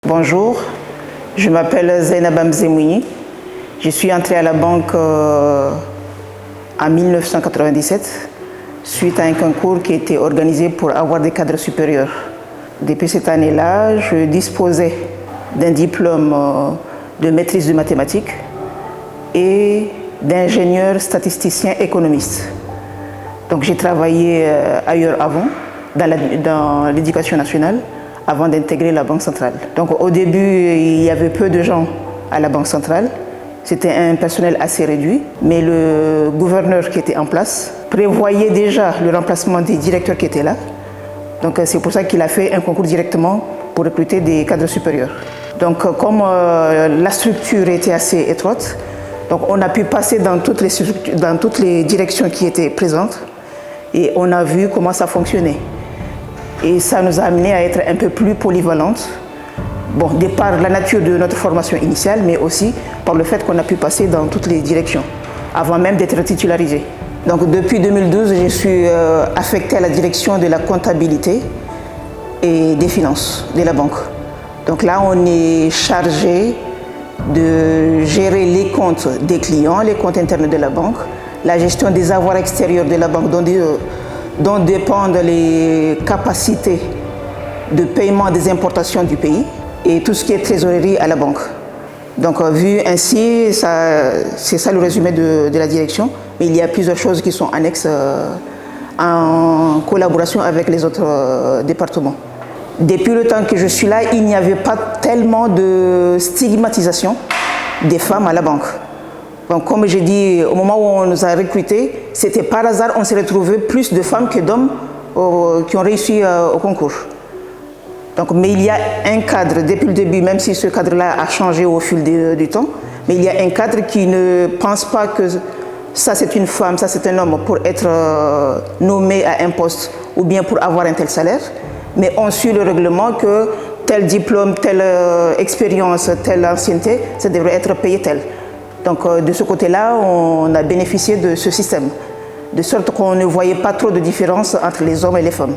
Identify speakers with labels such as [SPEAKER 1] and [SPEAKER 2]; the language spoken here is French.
[SPEAKER 1] Bonjour, je m'appelle Zainaba Mzemouni. Je suis entrée à la banque en 1997 suite à un concours qui était organisé pour avoir des cadres supérieurs. Depuis cette année-là, je disposais d'un diplôme de maîtrise de mathématiques et d'ingénieur statisticien économiste. Donc j'ai travaillé ailleurs avant, dans l'éducation nationale, avant d'intégrer la Banque centrale. Donc au début, il y avait peu de gens à la Banque centrale. C'était un personnel assez réduit, mais le gouverneur qui était en place prévoyait déjà le remplacement des directeurs qui étaient là. Donc c'est pour ça qu'il a fait un concours directement pour recruter des cadres supérieurs. Donc comme la structure était assez étroite, donc on a pu passer dans toutes les directions qui étaient présentes et on a vu comment ça fonctionnait. Et ça nous a amené à être un peu plus polyvalentes. Bon, de par la nature de notre formation initiale, mais aussi par le fait qu'on a pu passer dans toutes les directions, avant même d'être titularisé. Donc depuis 2012, je suis affectée à la direction de la comptabilité et des finances de la banque. Donc là, on est chargé de gérer les comptes des clients, les comptes internes de la banque, la gestion des avoirs extérieurs de la banque dont dépendent les capacités de paiement des importations du pays et tout ce qui est trésorerie à la banque. Donc vu ainsi, c'est ça le résumé de la direction, mais il y a plusieurs choses qui sont annexes en collaboration avec les autres départements. Depuis le temps que je suis là, il n'y avait pas tellement de stigmatisation des femmes à la banque. Donc, comme j'ai dit, au moment où on nous a recrutés, c'était par hasard, on s'est retrouvé plus de femmes que d'hommes qui ont réussi au concours. Donc, mais il y a un cadre depuis le début, même si ce cadre-là a changé au fil du temps, mais il y a un cadre qui ne pense pas que ça c'est une femme, ça c'est un homme pour être nommé à un poste ou bien pour avoir un tel salaire, mais on suit le règlement que tel diplôme, telle expérience, telle ancienneté, ça devrait être payé tel. Donc de ce côté-là, on a bénéficié de ce système, de sorte qu'on ne voyait pas trop de différence entre les hommes et les femmes.